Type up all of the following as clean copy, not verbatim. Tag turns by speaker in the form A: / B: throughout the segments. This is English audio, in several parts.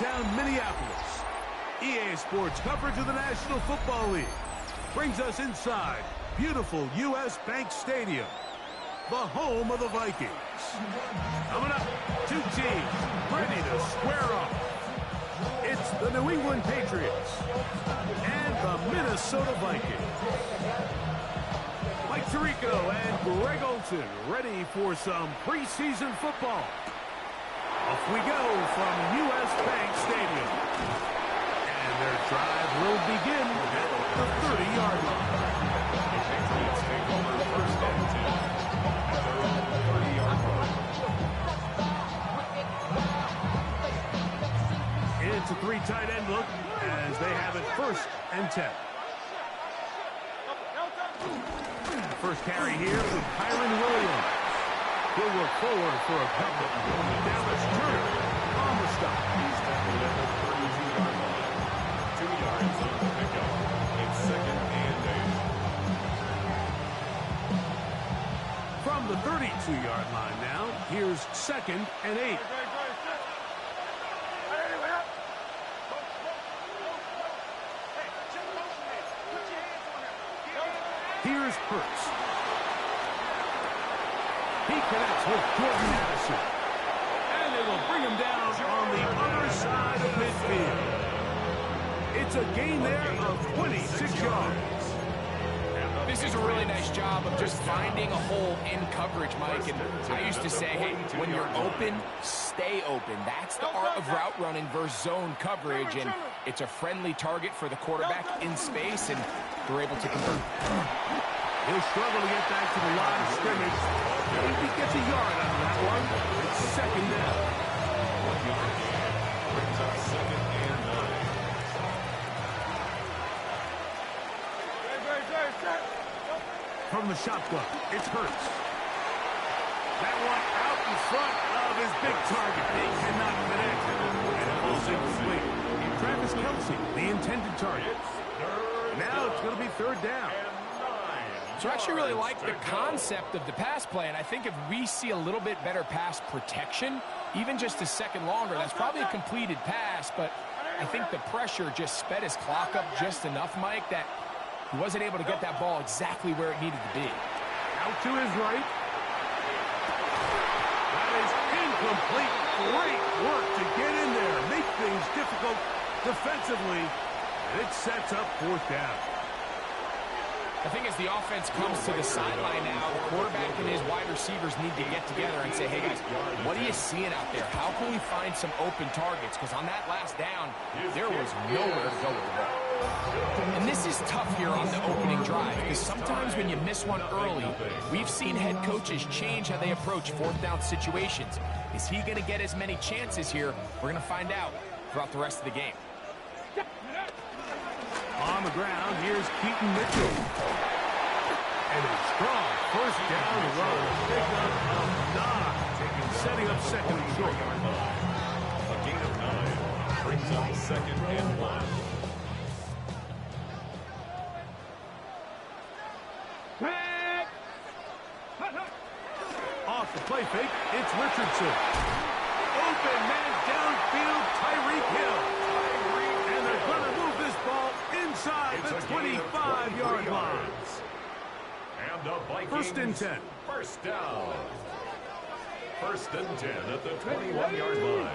A: Down Minneapolis. EA Sports coverage of the National Football League brings us inside beautiful U.S. Bank Stadium, the home of the Vikings. Coming up, two teams ready to square off. It's the New England Patriots and the Minnesota Vikings. Mike Tirico and Greg Olson ready for some preseason football. Off we go from U.S. Bank Stadium. And their drive will begin at the 30-yard line. The Patriots take over first and 10 at their own 30-yard line. It's a three tight end look as they have it first and 10. First carry here with Kyron Williams. He'll work forward for a couple. Dallas Turner on the stop. He's tackled at the 32-yard line. 2 yards on the pickup. It's second and 8. From the 32-yard line now, here's second and 8. Here's Hurts. He connects with Jordan Addison. And they will bring him down on the other side of midfield. It's a gain there of 26 yards.
B: This is a really nice job of just finding a hole in coverage, Mike. And I used to say, hey, when you're open, stay open. That's the art of route running versus zone coverage. And it's a friendly target for the quarterback in space, and they're able to convert.
A: He'll struggle to get back to the line of scrimmage. If he gets a yard out of that one, it's second down. 1 yard gain brings up second and 9. From the shotgun, it's Hurts. That one out in front of his big target. He cannot connect. And it falls incomplete. Travis Kelce, the intended target. Now it's going to be third down.
B: So I actually really like the concept of the pass play, and I think if we see a little bit better pass protection, even just a second longer, that's probably a completed pass, but I think the pressure just sped his clock up just enough, Mike, that he wasn't able to get that ball exactly where it needed to be.
A: Out to his right. That is incomplete. Great work to get in there, make things difficult defensively, and it sets up fourth down.
B: I think as the offense comes to the sideline now, the quarterback and his wide receivers need to get together and say, hey, guys, what are you seeing out there? How can we find some open targets? Because on that last down, there was nowhere to go with the ball. And this is tough here on the opening drive, because sometimes when you miss one early, we've seen head coaches change how they approach fourth down situations. Is he going to get as many chances here? We're going to find out throughout the rest of the game.
A: On the ground, here's Keaton Mitchell. And a strong first down run. Pickup of 9. Setting up second and short. A gain of 9 brings up second and 1. Off the play fake, it's Richardson. Open man downfield, Tyreek Hill. And they're going to move this ball inside the 25-yard line. And the Vikings, first and 10. First down. First and 10 at the 21-yard line.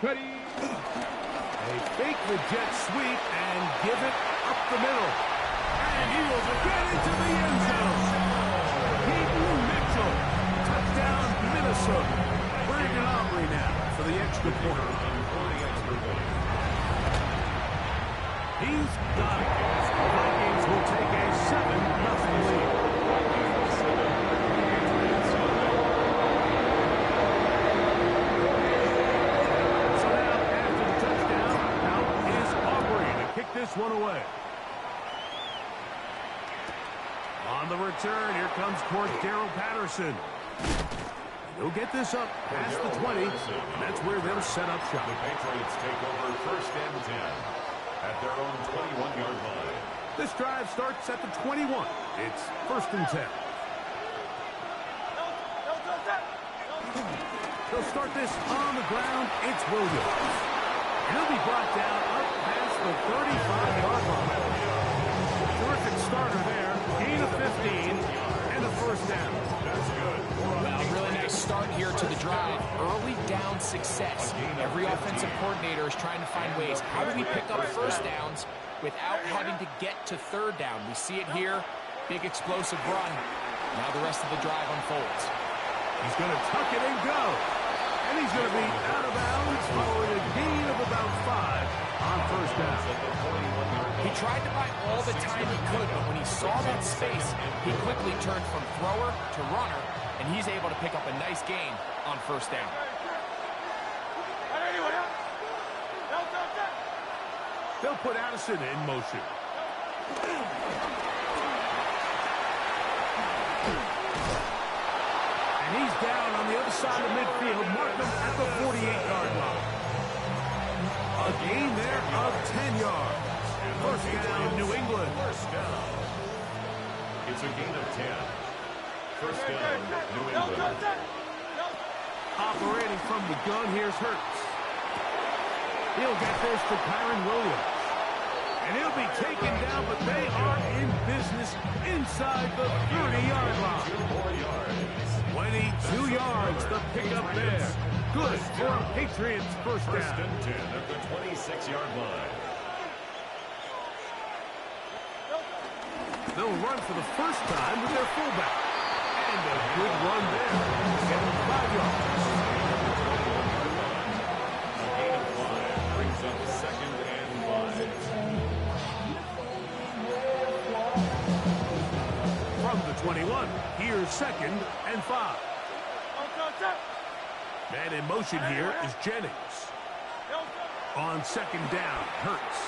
A: Ready. They fake the jet sweep and give it up the middle. And he will get into the end zone. Keaton Mitchell. Touchdown, Minnesota. Brandon Aubrey now for the extra point. He's got it. The Vikings will take a 7-0 lead. So now, after the touchdown, out is Aubrey to kick this one away. On the return, here comes Cordero Patterson. He'll get this up past the 20, and that's where they'll set up shop. The Patriots take over first and 10 at their own 21-yard line. This drive starts at the 21. It's first and 10. They'll start this on the ground. It's Williams.
B: success. Every offensive coordinator is trying to find ways. How do we pick up first downs without having to get to third down? We see it here. Big explosive run. Now the rest of the drive unfolds.
A: He's going to tuck it and go. And he's going to be out of bounds following a gain of about 5 on first down.
B: He tried to buy all the time he could, but when he saw that space, he quickly turned from thrower to runner, and he's able to pick up a nice gain on first down.
A: They'll put Addison in motion. And he's down on the other side of midfield. Mark him at the 48-yard line. A gain there of 10 yards. First down, New England.
C: First down. It's a gain of 10. First down, New England.
A: Operating from the gun, here's Hurts. He'll get this to Kyron Williams. And he'll be taken down, but they are in business inside the 30-yard line. 22 yards, the pickup there. Good for a Patriots first down.
C: First and 10 at the 26-yard line.
A: They'll run for the first time with their fullback. And a good run there. Get him 5 yards.
C: A gain of 5 brings up second and 5.
A: From the 21, here's second and 5. Man in motion here is Jennings. On second down, Hurts.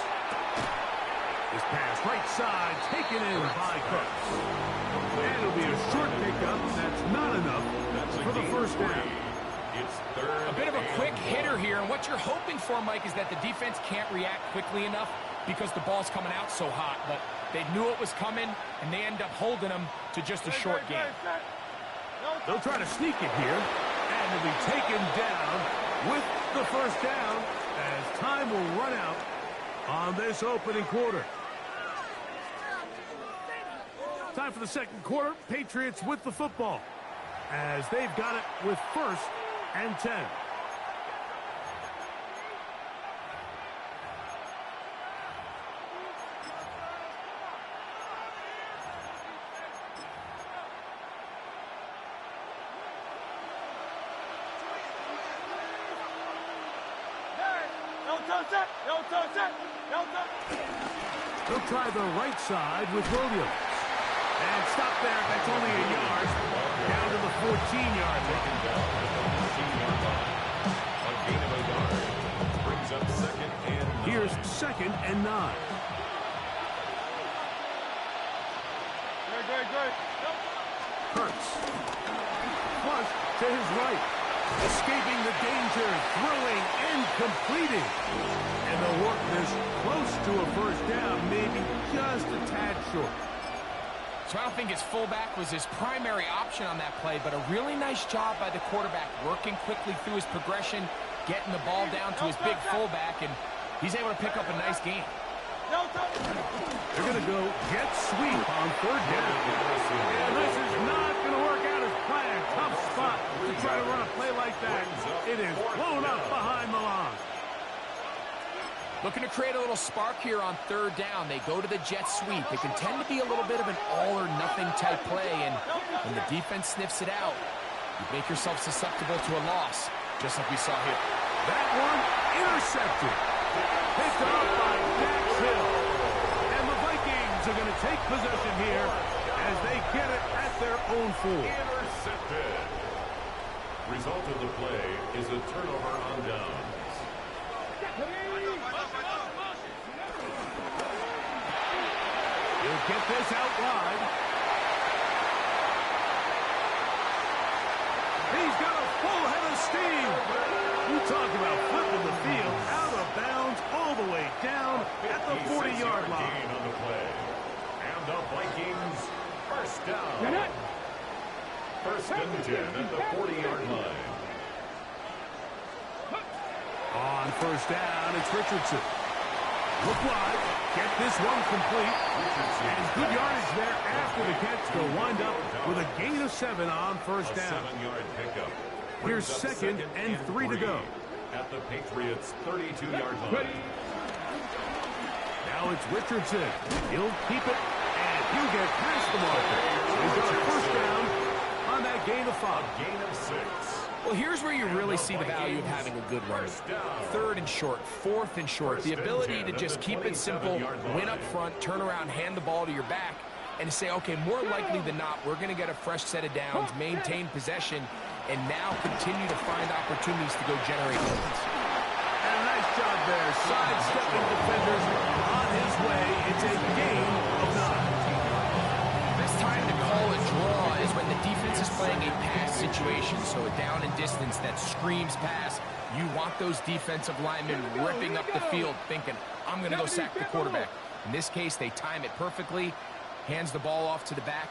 A: This pass right side taken in by Cooks. And it'll be a short pickup. That's not enough for the first down.
C: It's third.
B: A bit of a quick hitter here, and what you're hoping for, Mike, is that the defense can't react quickly enough because the ball's coming out so hot. But they knew it was coming, and they end up holding them to just a short game.
A: They'll try to sneak it here, and it'll be taken down with the first down as time will run out on this opening quarter. Time for the second quarter. Patriots with the football as they've got it with first and 10. They'll try the right side with Williams. And stop there. That's only a yard. Down to the 14-yard line.
C: A gain of a yard. Brings up second and 9.
A: Here's second and 9. Hurts. Flush to his right. Escaping the danger. Throwing and completing. And they'll work this close to a first down. Maybe just a tad short.
B: So I don't think his fullback was his primary option on that play, but a really nice job by the quarterback working quickly through his progression, getting the ball down to his big fullback, and he's able to pick up a nice gain.
A: They're going to go jet sweep on third down. And this is not going to work out as planned. Tough spot to try to run a play like that. It is blown up behind the line.
B: Looking to create a little spark here on third down. They go to the jet sweep. It can tend to be a little bit of an all-or-nothing type play, and when the defense sniffs it out, you make yourself susceptible to a loss, just like we saw here.
A: That one intercepted. Picked up by Dax Hill. And the Vikings are going to take possession here as they get it at their own 4.
C: Intercepted. Result of the play is a turnover on downs.
A: He'll get this out wide. He's got a full head of steam. You talk about flipping the field out of bounds all the way down at the 40-yard line.
C: Gain on the play. And the Vikings first down. First and 10 at the 40-yard line.
A: On first down, it's Richardson. Look wide. Get this one complete. And good yardage there after the catch. They'll wind up with a gain of 7 on first down.
C: 7-yard pickup.
A: Here's second and 3 to go.
C: at the Patriots' 32-yard line.
A: Now it's Richardson. He'll keep it, and he'll get past the marker. He's got a first down on that gain of 5.
C: Gain of 6.
B: Well, here's where you really see the value of having a good runner. 3rd and short, 4th and short. The ability to just keep it simple, win up front, turn around, hand the ball to your back, and say, okay, more likely than not, we're going to get a fresh set of downs, maintain possession, and now continue to find opportunities to go generate wins.
A: And a nice job there, sidestepping defenders on his way. It's a gain of 9.
B: This time to call a draw is when the defense is playing a pass situation, so a down and distance that screams pass. You want those defensive linemen ripping up the field thinking, I'm going to go sack the quarterback. In this case, they time it perfectly, hands the ball off to the back,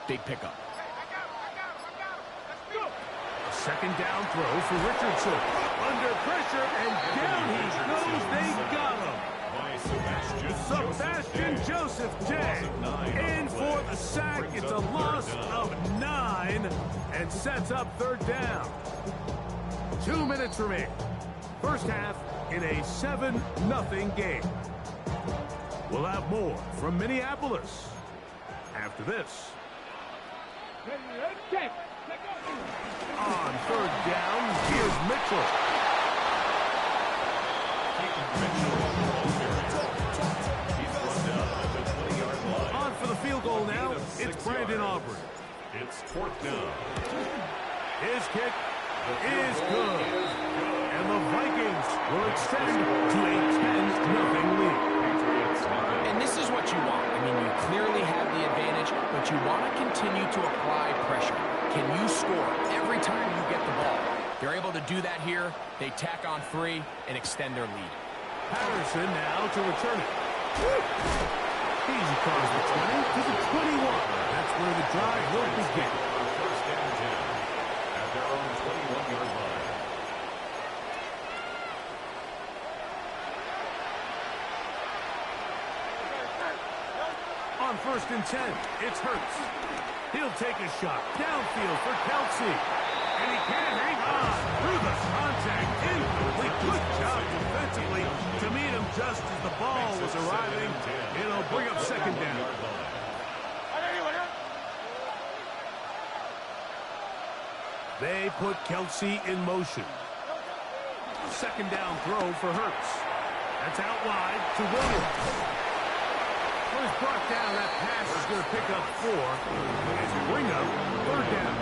B: big pickup.
A: A second down throw for Richardson. Under pressure, and down he goes. They got him. Sebastian Joseph Day in for the sack. It's a loss of 9 and sets up 3rd down. 2 minutes remain. First half in a 7-0 game. We'll have more from Minneapolis after this. On 3rd down, here's Mitchell. On for the field goal now, it's Brandon Aubrey.
C: It's 4th down.
A: His kick is good. And the Vikings will extend to a 10-0 lead.
B: And this is what you want. I mean, you clearly have the advantage, but you want to continue to apply pressure. Can you score every time you get the ball? They're able to do that here. They tack on 3 and extend their lead.
A: Patterson now to return it. He's across the 20 to the 21. That's where the drive will begin.
C: First down 10 at their own 21-yard line.
A: On 1st and 10, it's Hurts. He'll take a shot downfield for Kelsey. And he can't hang on through the contact. Incomplete. Good job defensively to meet him just as the ball was arriving. It'll bring up 2nd down. They put Kelsey in motion. 2nd down throw for Hurts. That's out wide to Williams. When he's brought down, that pass is going to pick up 4. As we bring up 3rd down.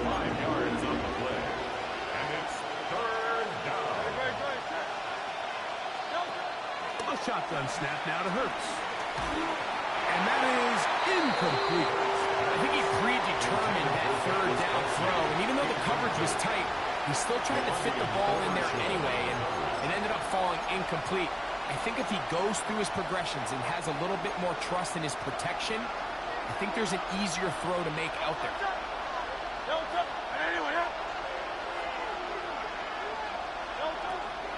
C: 5 yards on the play. And it's 3rd down.
A: A shotgun snap now to Hurts. And that is incomplete.
B: I think he predetermined that 3rd down throw, and even though the coverage was tight, he still tried to fit the ball in there anyway, and it ended up falling incomplete. I think if he goes through his progressions and has a little bit more trust in his protection, I think there's an easier throw to make out there.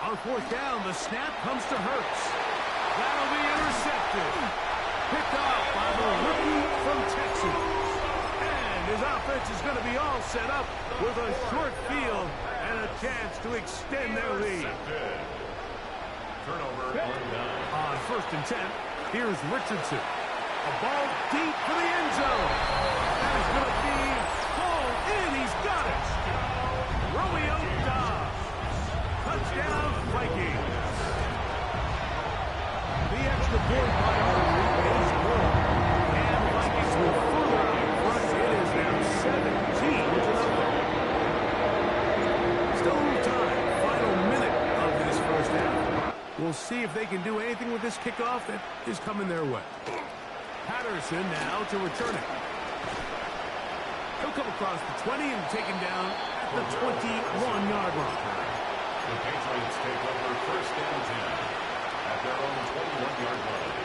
A: On 4th down, the snap comes to Hurts. That'll be intercepted. Picked off by the rookie from Texas. And his offense is going to be all set up with a short field and a chance to extend their lead.
C: Turnover on
A: 1st and 10, here's Richardson. A ball deep for the end zone. That is going to be hauled in. He's got it. Romeo Dobbs. Touchdown, Vikings. The extra point by Aubrey is good. And the Vikings will further out in front. It is now 17-0. Still in time. Final minute of this first half. We'll see if they can do anything with this kickoff that is coming their way. Patterson now to return it. He'll come across the 20 and taken down at the 21-yard line.
C: The Patriots take over 1st and 10 at their own 21-yard line.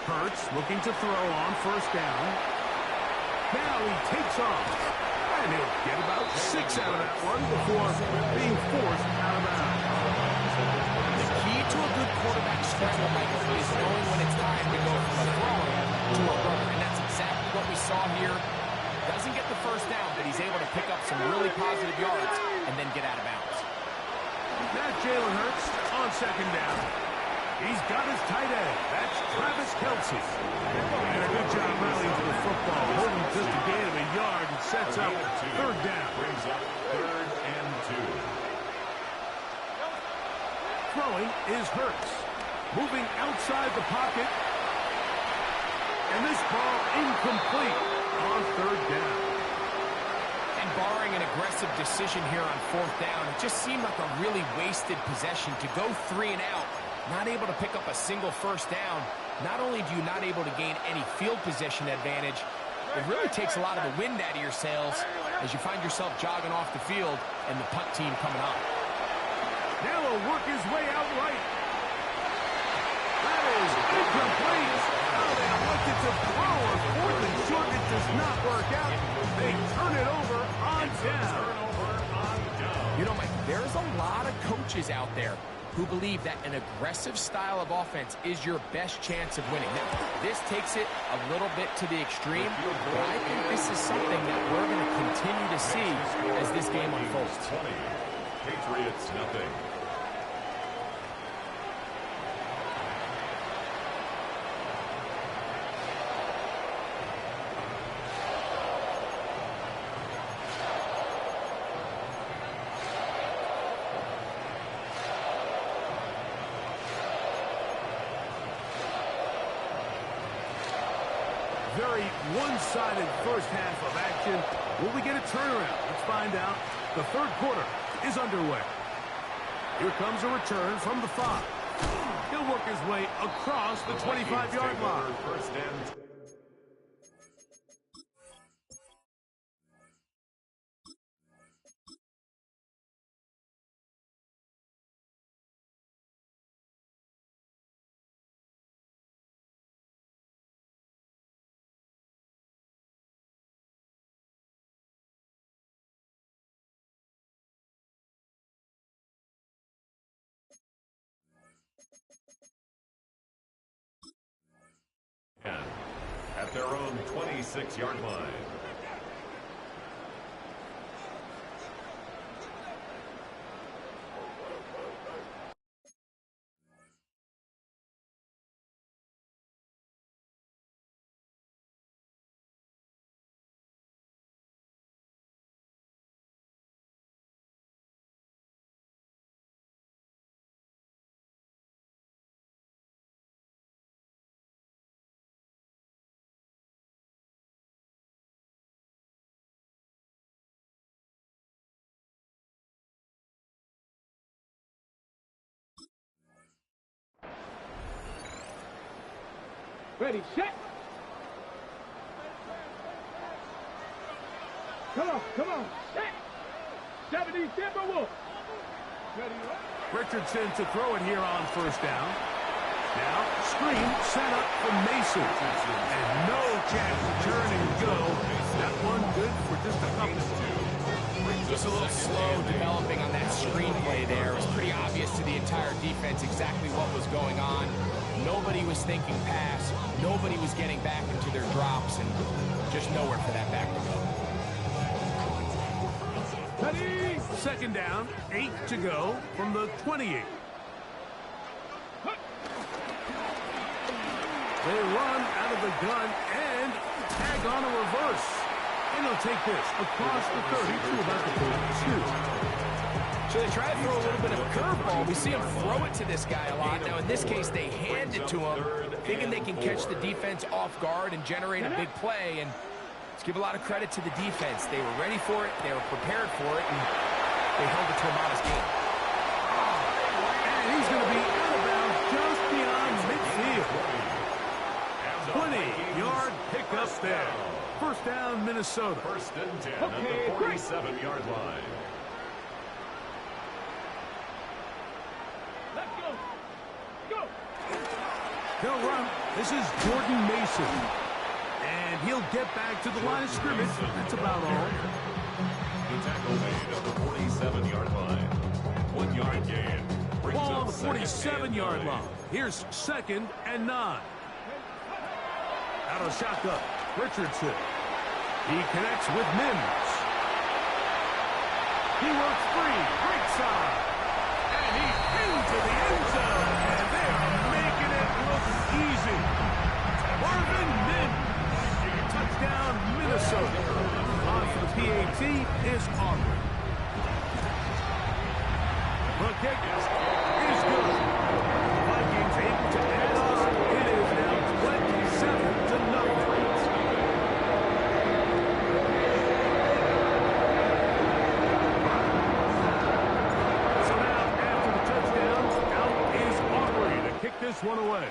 A: Hurts looking to throw on 1st down. Now he takes off. And he'll get about 6 out of that one before being forced out of bounds.
B: The key to a good quarterback struggle, Michael, is knowing when it's time to go from a thrower to a runner. And that's exactly what we saw here. Doesn't get the first down, but he's able to pick up some really positive yards and then get out of bounds.
A: Now Jalen Hurts on second down. He's got his tight end. That's Travis Kelce. And a good job rallying to the football. Holding just a gain of a yard and sets up third down.
C: Brings up 3rd and 2.
A: Throwing is Hurts. Moving outside the pocket. And this ball incomplete on third down.
B: And barring an aggressive decision here on 4th down, it just seemed like a really wasted possession to go 3 and out. Not able to pick up a single first down. Not only do you not able to gain any field position advantage, it really takes a lot of the wind out of your sails as you find yourself jogging off the field and the punt team coming on.
A: Now he'll work his way out right. That is incomplete. Oh, they elected to throw a 4th and short. It does not work out. They turn it over on down.
B: You know, Mike, there's a lot of coaches out there who believe that an aggressive style of offense is your best chance of winning. Now, this takes it a little bit to the extreme, but I think this is something that we're going to continue to see as this game unfolds.
C: 20. Patriots, nothing.
A: Very one-sided first half of action. Will we get a turnaround? Let's find out. The third quarter is underway. Here comes a return from the 5. He'll work his way across the 25-yard line.
C: First and at their own 26-yard line.
D: Ready, set. Come on, set. 70 Timberwolves. Ready,
A: Richardson to throw it here on first down. Now, screen set up from Mason. And no chance to turn and go. That one good for just a couple.
B: Just a little slow developing on that screenplay there. It was pretty obvious to the entire defense exactly what was going on. Nobody was thinking pass. Nobody was getting back into their drops, and just nowhere for that back to go.
A: Ready? Second down, 8 to go from the 28. They run out of the gun and tag on a reverse. And he'll take this across the 32, about the 42.
B: So they try to throw a little bit of a curveball. We see him throw it to this guy a lot. Now, in this case, they hand it to him, thinking they can catch the defense off guard and generate a big play. And let's give a lot of credit to the defense. They were ready for it. They were prepared for it. And they held it to a modest game.
A: And he's going to be out of bounds just beyond midfield. 20-yard pickup there. First down, Minnesota.
C: First and 10 at the 47-yard line.
D: Let's go. Go.
A: He'll run. This is Jordan Mason. And he'll get back to the line of scrimmage. That's about all.
C: The tackle made at the 47-yard line. 1 yard gain.
A: Ball on the 47-yard line. Here's 2nd and 9. Out of shotgun, Richardson. He connects with Mims. He works free, right side. And he's into the end zone. And they are making it look easy. Marvin Mims. Touchdown, Minnesota. On for the PAT is Aubrey. The kick is good. The Vikings able to add on. It is now 27-0. So now, after the touchdown, out is Aubrey to kick this one away.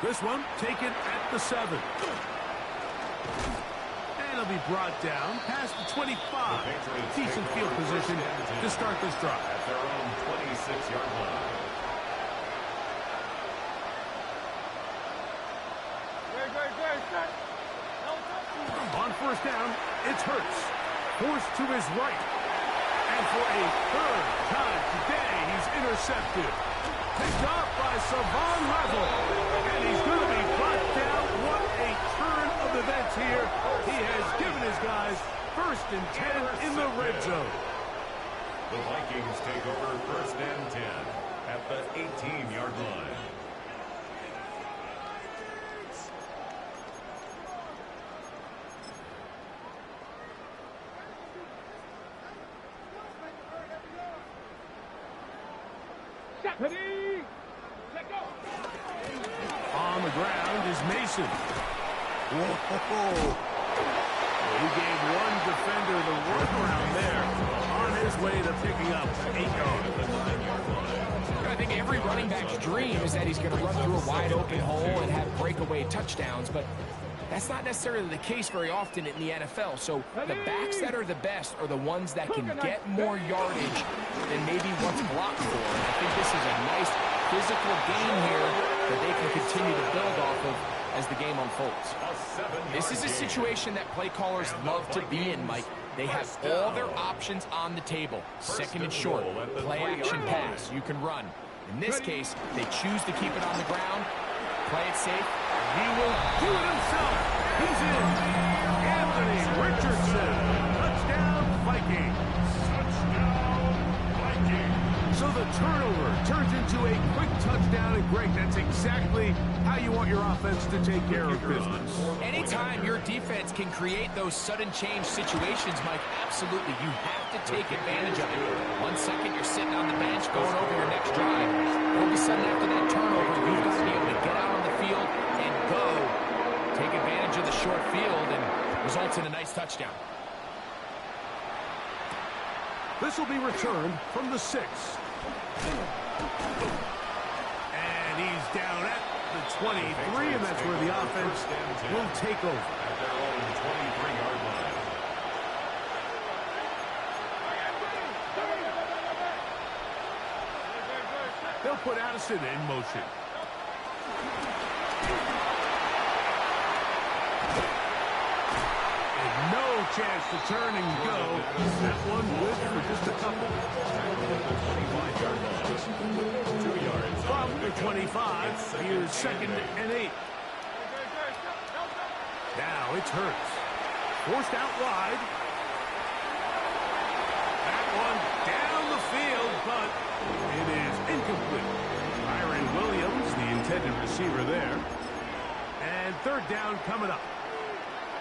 A: This one taken at the 7. And it'll be brought down past the 25. Decent field position to start this drive.
C: At their own 26-yard line.
A: On first down, it's Hurts. Forced to his right. And for a third time today, he's intercepted. Picked off by Savon Level. And he's going to be brought down. What a turn of events here. He has given his guys 1st and 10 in the red zone.
C: The Vikings take over 1st and 10 at the 18-yard line.
D: Ready, let go.
A: On the ground is Mason. Whoa. He gave one defender the workaround there on his way to picking up 8 yards.
B: I think every running back's dream is that he's going to run through a wide open hole and have breakaway touchdowns, but that's not necessarily the case very often in the NFL. So the backs that are the best are the ones that can get more yardage than maybe what's blocked for. And I think this is a nice physical game here that they can continue to build off of as the game unfolds. This is a situation that play callers love to be in, Mike. They have all their options on the table. 2nd and short, play action pass, you can run. In this case, they choose to keep it on the ground, play it safe.
A: He will do it himself. He's in. Anthony Richardson. Touchdown, Vikings. Touchdown, Vikings. So the turnover turns into a quick touchdown, and Greg, that's exactly how you want your offense to take care of business.
B: Anytime your defense can create those sudden change situations, Mike, absolutely, you have to take advantage of it. 1 second, you're sitting on the bench going over your next drive. All of a sudden, after that turnover, you've got to be able to get out on the field and go. Take advantage of the short field and results in a nice touchdown.
A: This will be returned from the 6. And he's down at the 23, and that's where the offense will take over.
C: At their own 23-yard line.
A: They'll put Addison in motion. And no chance to turn and go. That one good for just a couple.
C: 25-yard line. 2 yards.
A: From the 25, here's 2nd and 8. Now it's Hurts. Forced out wide. That one down the field, but it is incomplete. Byron Williams, the intended receiver there. And 3rd down coming up.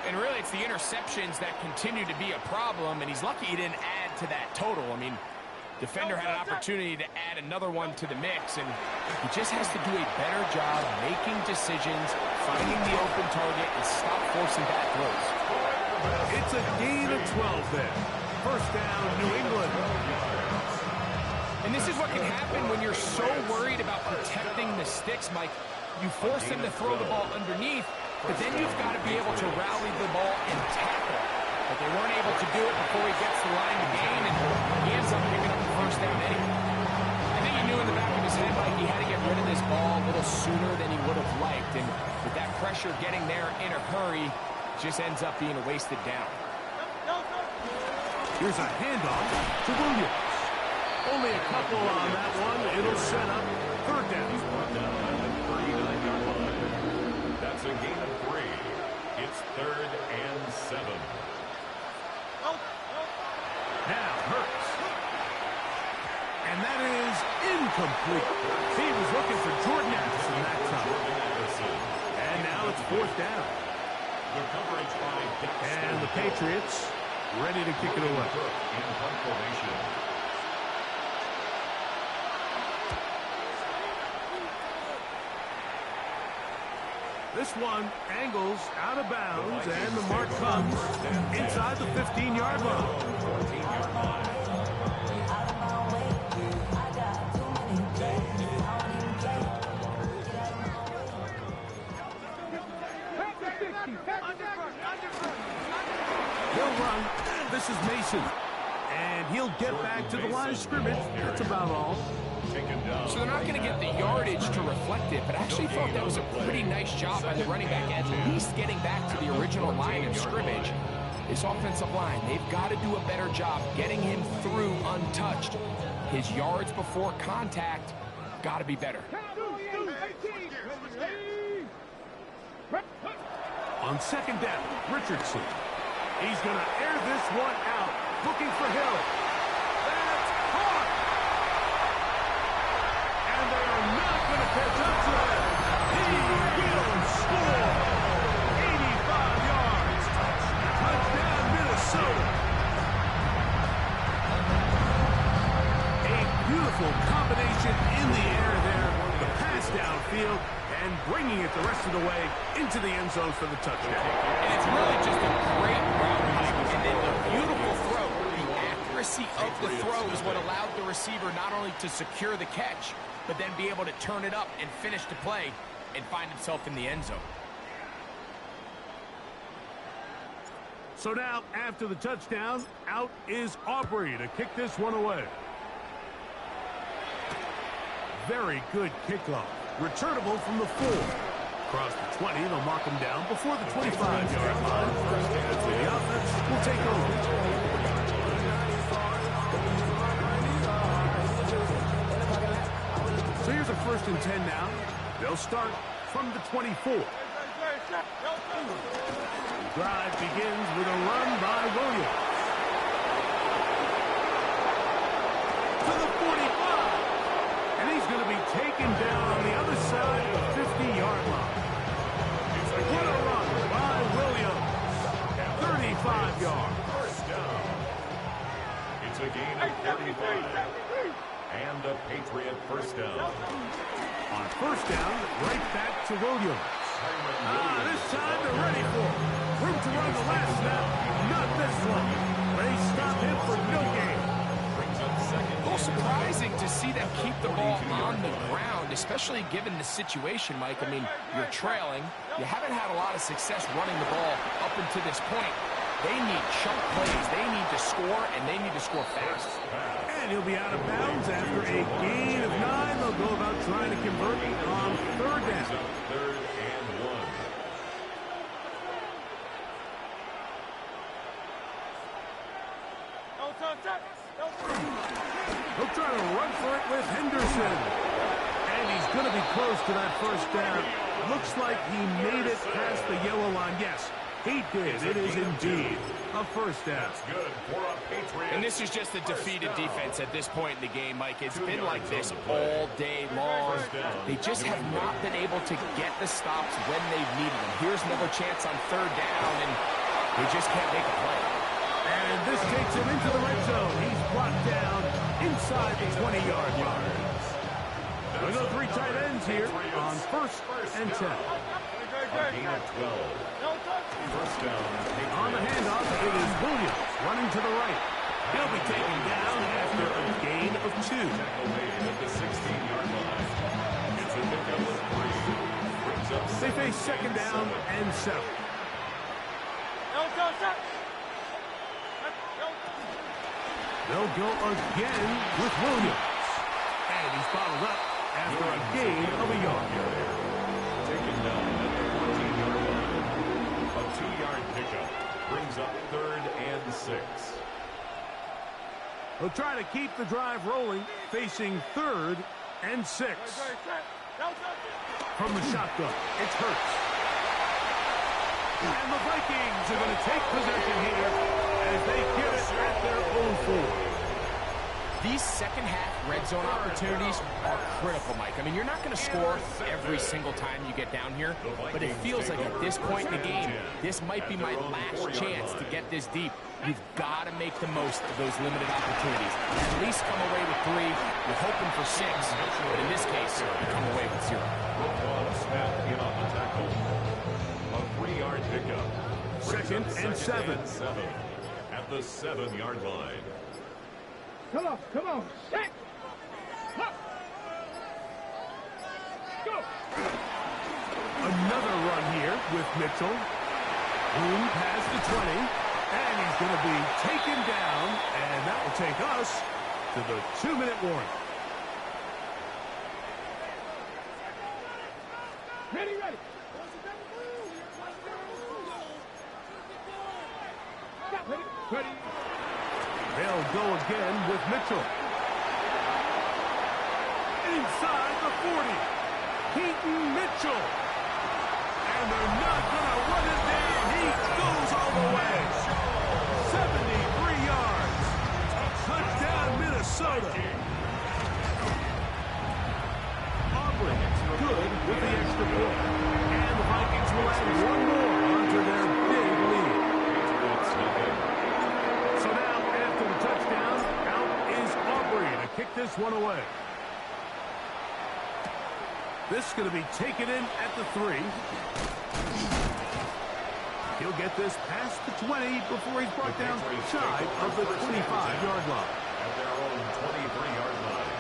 B: And really, it's the interceptions that continue to be a problem, and he's lucky he didn't add to that total. I mean, defender had an opportunity to add another one to the mix, and he just has to do a better job making decisions, finding the open target, and stop forcing bad throws.
A: It's a gain of 12 there. 1st down, New England.
B: And this is what can happen when you're so worried about protecting the sticks, Mike. You force them to throw the ball underneath, but then you've got to be able to rally the ball and tackle. But they weren't able to do it before he gets the line to gain, and he ends up picking up the 1st down anyway. I think he knew in the back of his head, Mike, he had to get rid of this ball a little sooner than he would have liked. And with that pressure getting there in a hurry, it just ends up being a wasted down.
A: Here's a handoff to Williams. Only a couple on that one. It'll set up third down.
C: He's brought down at the 39-yard line. That's a gain of 3. It's 3rd and 7.
A: Now Hurts. And that is incomplete. He was looking for Jordan Addison that time. And now it's 4th down.
C: The coverage by
A: and the Patriots ready to kick it away.
C: In punt formation.
A: This one angles out of bounds, and the mark comes inside the 15-yard line.
C: 14-yard line.
A: He'll run. This is Mason. And he'll get back to the line of scrimmage. That's about all.
B: So they're not going to get the yardage to reflect it, but I actually thought that was a pretty nice job by the running back, at least getting back to the original line of scrimmage. This offensive line, they've got to do a better job getting him through untouched. His yards before contact got to be better.
A: On 2nd down, Richardson. He's going to air this one out, looking for Hill. That's caught. And they are not going to catch up to him. He will score. 85 yards. Touchdown, Minnesota. A beautiful combination in the air there. The pass downfield and bringing it the rest of the way into the end zone for the touchdown.
B: And it's really just a great route, Mike. And then the beautiful throw. The accuracy of the throw is what allowed the receiver not only to secure the catch, but then be able to turn it up and finish the play and find himself in the end zone.
A: So now, after the touchdown, out is Aubrey to kick this one away. Very good kickoff. Returnable from the 4. Across the 20, they'll mark him down before the 25-yard line. The offense will take over. So here's a 1st and 10 now. They'll start from the 24. The drive begins with a run by Williams. To the 45. And he's going to be taken down on the other side of the 50-yard line. What a run by Williams. 35 yards.
C: First down. It's a gain of 35. And a Patriot first down.
A: On 1st down, right back to Williams. This time they're ready for it. Room to run the last snap. Not this one. They stop him for no gain.
C: Brings up 2nd.
B: A little surprising to see them keep the ball on the ground, especially given the situation, Mike. I mean, you're trailing. You haven't had a lot of success running the ball up until this point. They need chunk plays. They need to score, and they need to score fast.
A: And he'll be out of bounds after a gain of 9. They'll go about trying to convert on 3rd down.
C: 3rd and 1.
A: He'll try to run for it with Henderson. And he's going to be close to that 1st down. Looks like he made it past the yellow line. Yes, he did. It is indeed a 1st down.
C: Good for a Patriot.
B: And this is just a defeated defense at this point in the game, Mike. It's been like this all day long. They just have not been able to get the stops when they've needed them. Here's another chance on 3rd down, and they just can't make a play.
A: And this takes him into the red zone. He's brought down inside the 20-yard line. We go 3 tight ends here on 1st and 10.
C: A gain of 12. First down.
A: On the handoff, it is Williams running to the right. He'll be taken down after a gain of 2.
C: Tackle made at the 16-yard line. It's a pickup of 3. Brings up
A: They face 2nd down and 7. They'll go again with Williams. And he's bottled up after a gain of a yard.
C: taken down at the 14-yard line. A 2-yard pickup brings up 3rd and 6.
A: They'll try to keep the drive rolling, facing 3rd and 6. From the shotgun, it's Hurts. And the Vikings are going to take possession here as they get it at their own 4.
B: These second-half red zone opportunities are critical, Mike. I mean, you're not going to score every single time you get down here, but it feels like at this point in the game, this might be my last chance to get this deep. You've got to make the most of those limited opportunities. At least come away with 3. You're hoping for 6, but in this case, you come away with 0.
C: Snap in on the tackle. A 3-yard pickup.
A: 2nd and 7.
C: At the 7-yard line.
D: Come on, set. Up. Go.
A: Another run here with Mitchell. Room past the 20, and he's going to be taken down, and that will take us to the 2-minute warning.
D: Ready. Ready.
A: They'll go again with Mitchell. Inside the 40. Keaton Mitchell. And they're not going to run it down. He goes all the way. 73 yards. Touchdown, Minnesota. Aubrey, good with the extra point. And the Vikings will add one more onto their big lead. So now, after the touchdown, out is Aubrey to kick this one away. This is going to be taken in at the 3. He'll get this past the 20 before he's brought down shy of the 25-yard line.
C: At their own 23-yard line.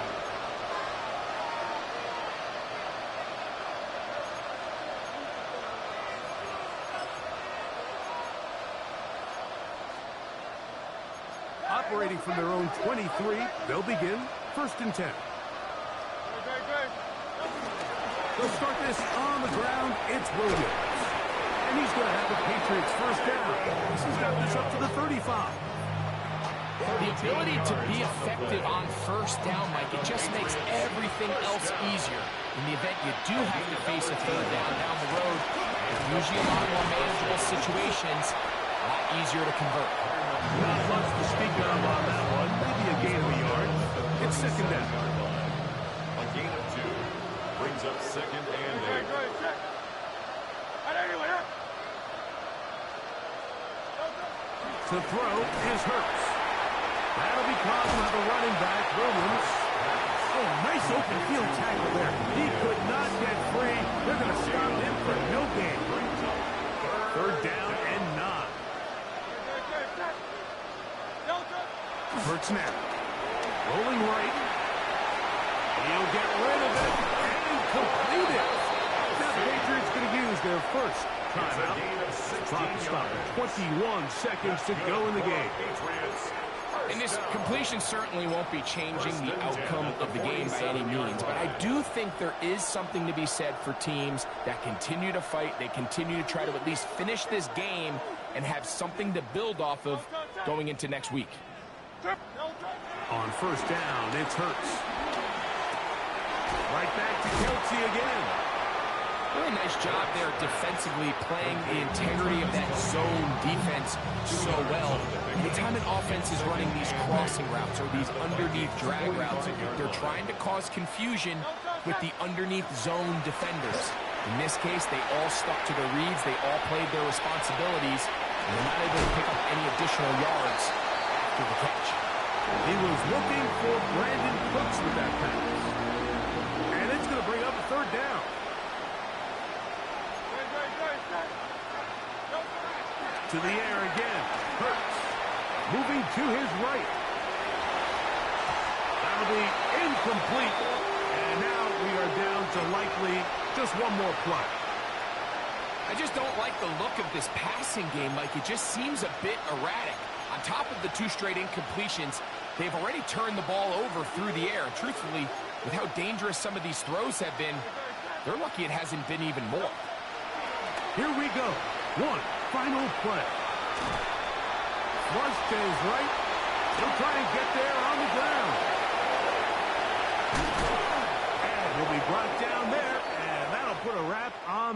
A: Operating from their own 23, they'll begin 1st and 10. They'll start this on the ground. It's Williams. And he's going to have the Patriots first down. He's got this up to the 35.
B: The ability to be effective on first down, Mike, it just makes everything else easier. In the event you do have to face a 3rd down the road, it's usually a lot more manageable situations, a lot easier to convert.
A: Not much to speak of on that one. Maybe a gain of a yard. It's 2nd down.
C: A gain of 2. Brings up 2nd and 8.
A: To throw is Hurts. That'll be caught by the running back, Williams. Oh, nice open field tackle there. He could not get free. They're going to stop him for no gain. 3rd down and 9. Hurts now. Rolling right. He'll get rid of it and complete it. Now the Patriots going to use their first timeout. Clock stop. 21 seconds to go in the game.
B: And this completion certainly won't be changing the outcome of the game by any means, but I do think there is something to be said for teams that continue to fight, they continue to try to at least finish this game and have something to build off of going into next week.
A: On 1st down, it's Hurts. Right back to Kelsey again.
B: Really nice job there defensively, playing the integrity of that zone defense so well. Anytime an offense is running these crossing routes or these underneath drag routes, they're trying to cause confusion with the underneath zone defenders. In this case, they all stuck to their reads, they all played their responsibilities, and they're not able to pick up any additional yards after the catch.
A: He was looking for Brandon Cooks with that pass. And it's going to bring up a 3rd down. To the air again. Hurts. Moving to his right. That'll be incomplete. And now we are down to likely just one more play.
B: I just don't like the look of this passing game, Mike. It just seems a bit erratic. On top of the 2 straight incompletions, they've already turned the ball over through the air. And truthfully, with how dangerous some of these throws have been, they're lucky it hasn't been even more.
A: Here we go. One final play. Flush to his right. He'll try and get there on the ground. And he'll be brought down there, and that'll put a wrap on